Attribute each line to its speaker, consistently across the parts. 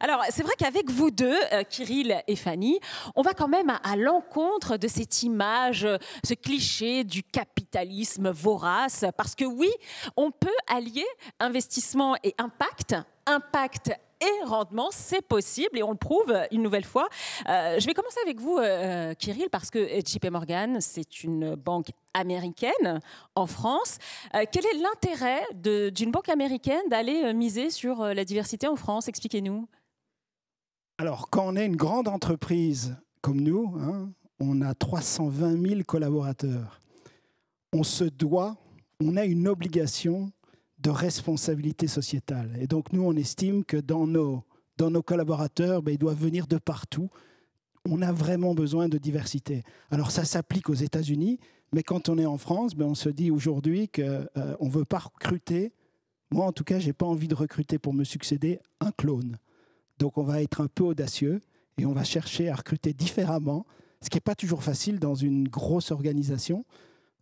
Speaker 1: Alors, c'est vrai qu'avec vous deux, Kirill et Fanny, on va quand même à l'encontre de cette image, ce cliché du capitalisme vorace. Parce que oui, on peut allier investissement et impact. Impact et rendement, c'est possible et on le prouve une nouvelle fois. Je vais commencer avec vous, Kirill, parce que JP Morgan, c'est une banque américaine en France. Quel est l'intérêt d'une banque américaine d'aller miser sur la diversité en France? Expliquez-nous.
Speaker 2: Alors, quand on est une grande entreprise comme nous, hein, on a 320 000 collaborateurs. On se doit, on a une obligation de responsabilité sociétale. Et donc, nous, on estime que dans nos collaborateurs, ils doivent venir de partout. On a vraiment besoin de diversité. Alors, ça s'applique aux États-Unis, mais quand on est en France, on se dit aujourd'hui qu'on ne veut pas recruter. Moi, en tout cas, je n'ai pas envie de recruter pour me succéder un clone. Donc, on va être un peu audacieux et on va chercher à recruter différemment, ce qui n'est pas toujours facile dans une grosse organisation.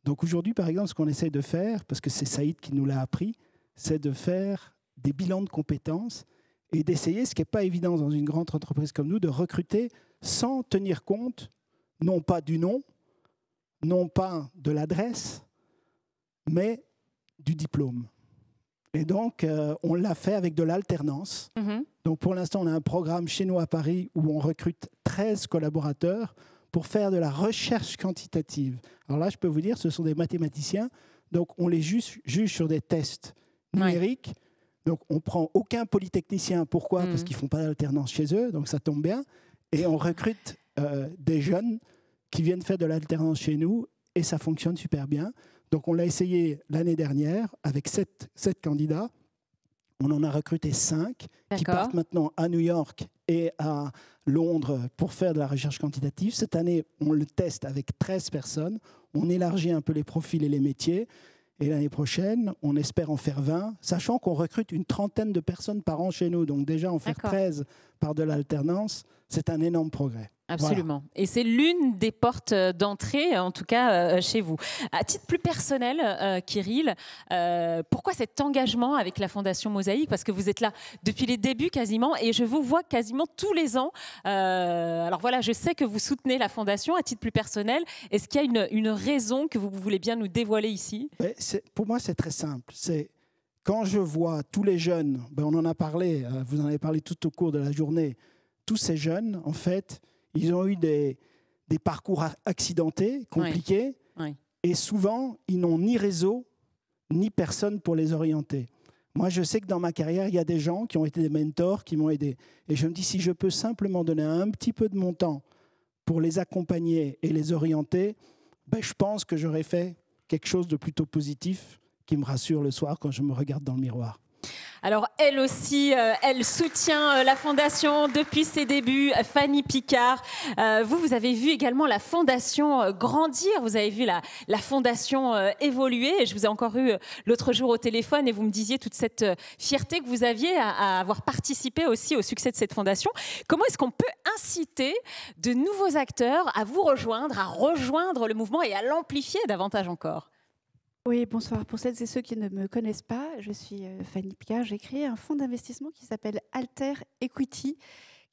Speaker 2: Donc aujourd'hui, par exemple, ce qu'on essaie de faire, parce que c'est Saïd qui nous l'a appris, c'est de faire des bilans de compétences et d'essayer, ce qui n'est pas évident dans une grande entreprise comme nous, de recruter sans tenir compte, non pas du nom, non pas de l'adresse, mais du diplôme. Et donc, on l'a fait avec de l'alternance. Donc pour l'instant, on a un programme chez nous à Paris où on recrute 13 collaborateurs pour faire de la recherche quantitative. Alors là, je peux vous dire, ce sont des mathématiciens, donc on les juge sur des tests numériques. Ouais. Donc on ne prend aucun polytechnicien. Pourquoi? Parce qu'ils ne font pas d'alternance chez eux, donc ça tombe bien. Et on recrute des jeunes qui viennent faire de l'alternance chez nous, et ça fonctionne super bien. Donc on l'a essayé l'année dernière avec 7 candidats. On en a recruté 5 qui partent maintenant à New York et à Londres pour faire de la recherche quantitative. Cette année, on le teste avec 13 personnes. On élargit un peu les profils et les métiers. Et l'année prochaine, on espère en faire 20, sachant qu'on recrute une trentaine de personnes par an chez nous. Donc déjà, en faire 13 par de l'alternance, c'est un énorme progrès.
Speaker 1: Absolument. Voilà. Et c'est l'une des portes d'entrée, en tout cas, chez vous. À titre plus personnel, Kirill, pourquoi cet engagement avec la Fondation Mosaïque? Parce que vous êtes là depuis les débuts quasiment, et je vous vois quasiment tous les ans. Alors voilà, je sais que vous soutenez la Fondation à titre plus personnel. Est-ce qu'il y a une raison que vous voulez bien nous dévoiler ici?
Speaker 2: Pour moi, c'est très simple. C'est quand je vois tous les jeunes, on en a parlé, vous en avez parlé tout au cours de la journée, tous ces jeunes, en fait, ils ont eu des parcours accidentés, compliqués, et souvent, ils n'ont ni réseau, ni personne pour les orienter. Moi, je sais que dans ma carrière, il y a des gens qui ont été des mentors, qui m'ont aidé. Et je me dis, si je peux simplement donner un petit peu de mon temps pour les accompagner et les orienter, je pense que j'aurais fait quelque chose de plutôt positif qui me rassure le soir quand je me regarde dans le miroir.
Speaker 1: Alors, elle aussi, elle soutient la Fondation depuis ses débuts. Fanny Picard, vous avez vu également la Fondation grandir. Vous avez vu la Fondation évoluer. Je vous ai encore eu l'autre jour au téléphone et vous me disiez toute cette fierté que vous aviez à avoir participé aussi au succès de cette Fondation. Comment est-ce qu'on peut inciter de nouveaux acteurs à vous rejoindre, à rejoindre le mouvement et à l'amplifier davantage encore ?
Speaker 3: Oui, bonsoir. Pour celles et ceux qui ne me connaissent pas, je suis Fanny Picard. J'ai créé un fonds d'investissement qui s'appelle Alter Equity,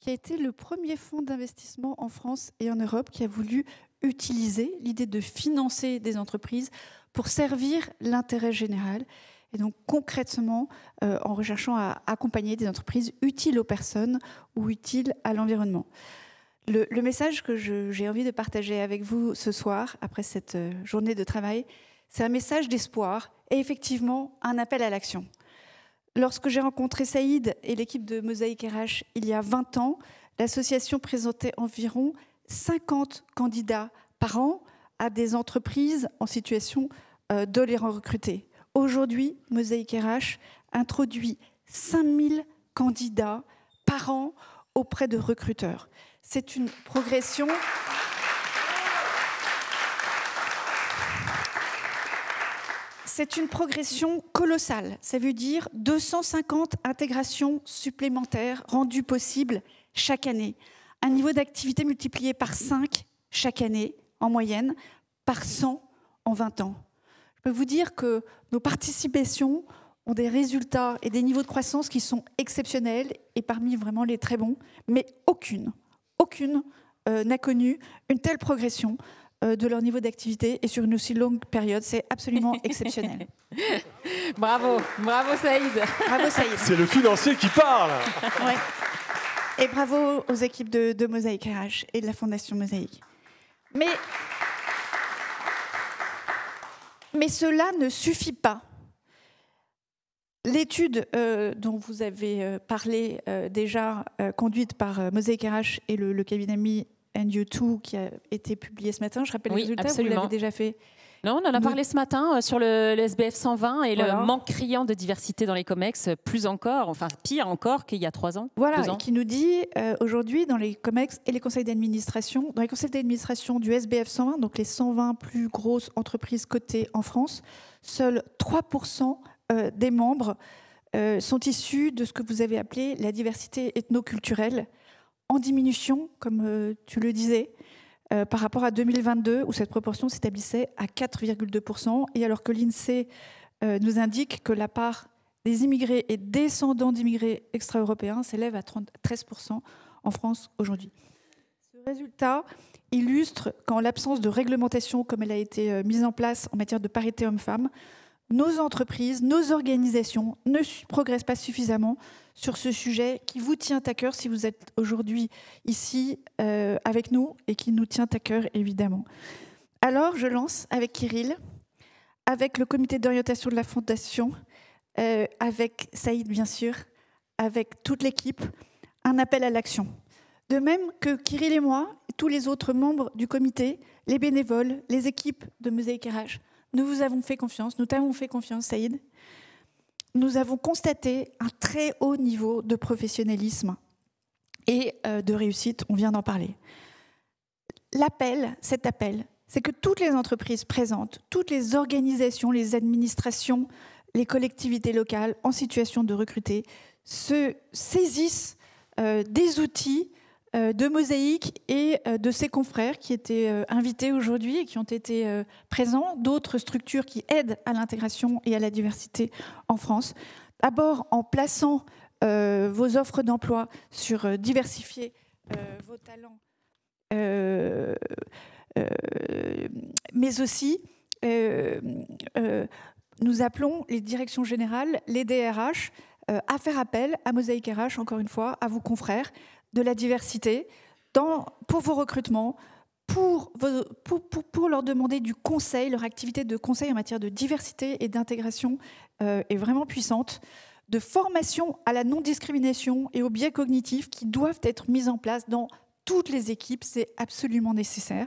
Speaker 3: qui a été le premier fonds d'investissement en France et en Europe qui a voulu utiliser l'idée de financer des entreprises pour servir l'intérêt général. Et donc concrètement, en recherchant à accompagner des entreprises utiles aux personnes ou utiles à l'environnement. Le message que j'ai envie de partager avec vous ce soir, après cette journée de travail, c'est un message d'espoir et effectivement un appel à l'action. Lorsque j'ai rencontré Saïd et l'équipe de Mosaïque RH il y a 20 ans, l'association présentait environ 50 candidats par an à des entreprises en situation de les recruter. Aujourd'hui, Mosaïque RH introduit 5000 candidats par an auprès de recruteurs. C'est une progression... C'est une progression colossale. Ça veut dire 250 intégrations supplémentaires rendues possibles chaque année. Un niveau d'activité multiplié par 5 chaque année, en moyenne, par 100 en 20 ans. Je peux vous dire que nos participations ont des résultats et des niveaux de croissance qui sont exceptionnels et parmi vraiment les très bons, mais aucune n'a connu une telle progression de leur niveau d'activité et sur une aussi longue période. C'est absolument exceptionnel.
Speaker 1: Bravo Saïd.
Speaker 3: Bravo Saïd.
Speaker 4: C'est le financier qui parle.
Speaker 3: Ouais. Et bravo aux équipes de Mosaïque RH et de la Fondation Mosaïque. Mais cela ne suffit pas. L'étude dont vous avez parlé déjà, conduite par Mosaïque RH et le cabinet Me and You Too, qui a été publiée ce matin, je rappelle les résultats,
Speaker 1: absolument.
Speaker 3: Vous l'avez déjà fait.
Speaker 1: Non, on en a parlé ce matin sur le SBF 120 et le manque criant de diversité dans les COMEX, plus encore, enfin pire encore qu'il y a 3 ans.
Speaker 3: Voilà,
Speaker 1: 2 ans.
Speaker 3: et qui nous dit aujourd'hui dans les COMEX et les conseils d'administration, dans les conseils d'administration du SBF 120, donc les 120 plus grosses entreprises cotées en France, seuls 3% des membres sont issus de ce que vous avez appelé la diversité ethnoculturelle, en diminution, comme tu le disais, par rapport à 2022, où cette proportion s'établissait à 4,2%, et alors que l'INSEE nous indique que la part des immigrés et descendants d'immigrés extra-européens s'élève à 13% en France aujourd'hui. Ce résultat illustre qu'en l'absence de réglementation comme elle a été mise en place en matière de parité homme-femme, nos entreprises, nos organisations ne progressent pas suffisamment sur ce sujet qui vous tient à cœur si vous êtes aujourd'hui ici avec nous et qui nous tient à cœur évidemment. Alors je lance avec Kirill, avec le comité d'orientation de la Fondation, avec Saïd bien sûr, avec toute l'équipe, un appel à l'action. De même que Kirill et moi, et tous les autres membres du comité, les bénévoles, les équipes de Mosaïque RH, nous vous avons fait confiance, nous t'avons fait confiance, Saïd. Nous avons constaté un très haut niveau de professionnalisme et de réussite, on vient d'en parler. Cet appel, c'est que toutes les entreprises présentes, toutes les organisations, les administrations, les collectivités locales en situation de recruter se saisissent des outils de Mosaïque et de ses confrères qui étaient invités aujourd'hui et qui ont été présents, d'autres structures qui aident à l'intégration et à la diversité en France. D'abord en plaçant vos offres d'emploi sur diversifier vos talents, mais aussi nous appelons les directions générales, les DRH, à faire appel à Mosaïque RH, encore une fois, à vos confrères, de la diversité pour vos recrutements, pour leur demander du conseil. Leur activité de conseil en matière de diversité et d'intégration est vraiment puissante, de formation à la non-discrimination et aux biais cognitifs qui doivent être mis en place dans toutes les équipes, c'est absolument nécessaire.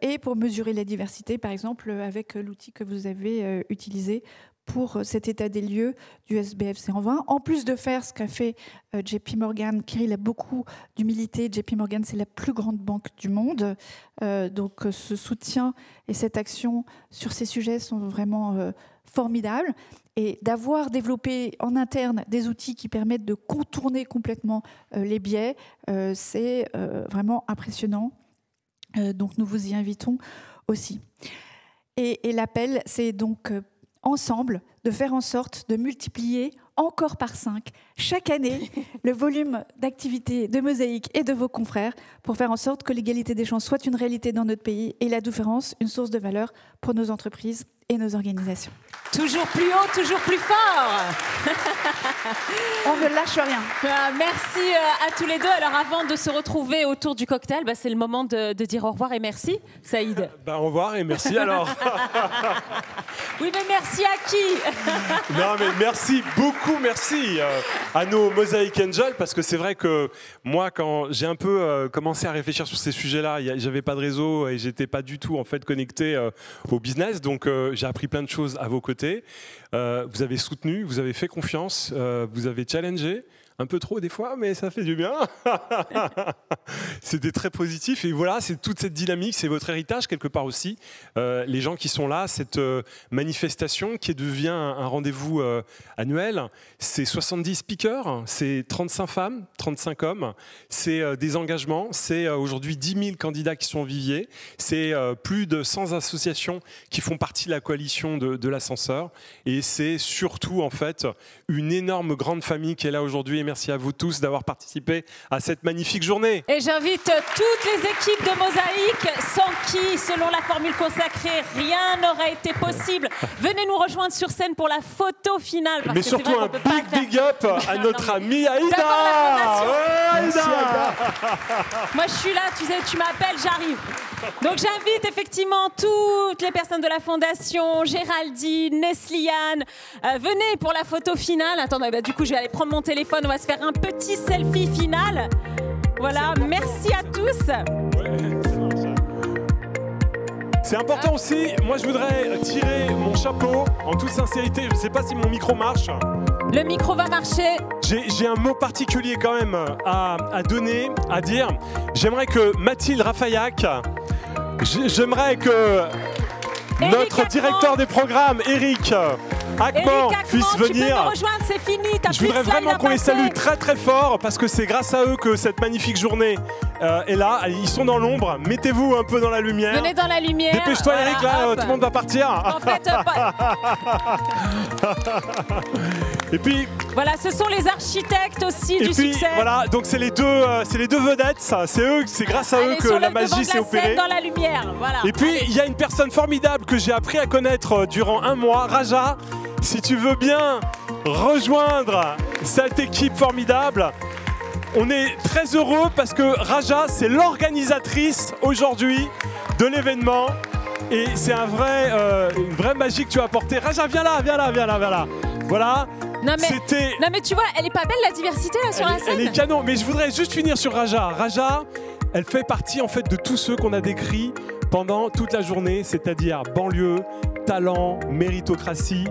Speaker 3: Et pour mesurer la diversité, par exemple, avec l'outil que vous avez utilisé pour cet état des lieux du SBF 120. En plus de faire ce qu'a fait JP Morgan, Kirill a beaucoup d'humilité. JP Morgan, c'est la plus grande banque du monde. Donc ce soutien et cette action sur ces sujets sont vraiment formidables. Et d'avoir développé en interne des outils qui permettent de contourner complètement les biais, c'est vraiment impressionnant. Donc nous vous y invitons aussi. Et l'appel, c'est donc ensemble de faire en sorte de multiplier encore par 5 chaque année le volume d'activité de Mosaïque et de vos confrères pour faire en sorte que l'égalité des chances soit une réalité dans notre pays et la différence une source de valeur pour nos entreprises et nos organisations.
Speaker 1: Toujours plus haut, toujours plus fort.
Speaker 3: On ne lâche rien.
Speaker 1: Merci à tous les deux. Alors avant de se retrouver autour du cocktail, c'est le moment de dire au revoir et merci, Saïd.
Speaker 4: Au revoir et merci alors.
Speaker 1: Oui, mais merci à qui?
Speaker 4: Non, mais merci, beaucoup merci à nos Mosaïque Angels, parce que c'est vrai que moi, quand j'ai un peu commencé à réfléchir sur ces sujets-là, j'avais pas de réseau et j'étais pas du tout en fait connecté au business, donc j'ai appris plein de choses à vos côtés. Vous avez soutenu, vous avez fait confiance, vous avez challengé un peu trop des fois, mais ça fait du bien. C'était très positif. Et voilà, c'est toute cette dynamique, c'est votre héritage quelque part aussi. Les gens qui sont là, cette manifestation qui devient un rendez-vous annuel, c'est 70 speakers, c'est 35 femmes, 35 hommes, c'est des engagements, c'est aujourd'hui 10 000 candidats qui sont au vivier, c'est plus de 100 associations qui font partie de la coalition de l'ascenseur. Et c'est surtout en fait une énorme grande famille qui est là aujourd'hui. Et merci à vous tous d'avoir participé à cette magnifique journée.
Speaker 1: Et j'invite toutes les équipes de Mosaïque, sans qui, selon la formule consacrée, rien n'aurait été possible. Venez nous rejoindre sur scène pour la photo finale. Parce
Speaker 4: mais
Speaker 1: que
Speaker 4: surtout un big up à notre amie Aïda.
Speaker 2: Merci, Aïda.
Speaker 1: Moi, je suis là, tu sais, tu m'appelles, j'arrive. Donc, j'invite effectivement toutes les personnes de la Fondation, Géraldine, Nesliane. Venez pour la photo finale. Attendez, du coup, je vais aller prendre mon téléphone. On va se faire un petit selfie final. Voilà, merci à tous.
Speaker 4: C'est important aussi. Moi, je voudrais tirer mon chapeau en toute sincérité. Je ne sais pas si mon micro marche.
Speaker 1: Le micro va marcher.
Speaker 4: J'ai un mot particulier quand même à donner, à dire. J'aimerais que Mathilde Rafaillac, j'aimerais que notre directeur des programmes, Eric Hackman, puisse venir.
Speaker 1: Tu peux nous rejoindre, c'est fini.
Speaker 4: Je voudrais vraiment qu'on les salue très très fort parce que c'est grâce à eux que cette magnifique journée est là. Ils sont dans l'ombre. Mettez-vous un peu dans la lumière.
Speaker 1: Venez dans la lumière.
Speaker 4: Dépêche-toi,
Speaker 1: voilà,
Speaker 4: Eric, là,
Speaker 1: hop.
Speaker 4: tout le monde va partir.
Speaker 1: En fait,
Speaker 4: Et puis.
Speaker 1: Voilà, ce sont les architectes aussi du succès.
Speaker 4: Voilà, donc c'est les deux vedettes, ça. C'est grâce à eux que la magie s'est opérée.
Speaker 1: Dans la lumière, voilà.
Speaker 4: Et puis il y a une personne formidable que j'ai appris à connaître durant un mois, Raja. Si tu veux bien rejoindre cette équipe formidable, on est très heureux parce que Raja, c'est l'organisatrice aujourd'hui de l'événement. Et c'est une vraie magie que tu as apportée. Raja, viens là. Voilà.
Speaker 1: Non mais tu vois, elle est pas belle la diversité là sur la scène.
Speaker 4: Elle est canon, mais je voudrais juste finir sur Raja. Raja, elle fait partie en fait de tous ceux qu'on a décrits pendant toute la journée, c'est-à-dire banlieue, talent, méritocratie.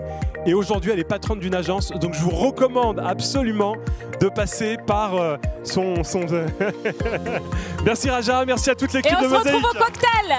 Speaker 4: Et aujourd'hui, elle est patronne d'une agence, donc je vous recommande absolument de passer par son... Merci Raja, merci à toute l'équipe de Mosaïque.
Speaker 1: Et on se retrouve au cocktail.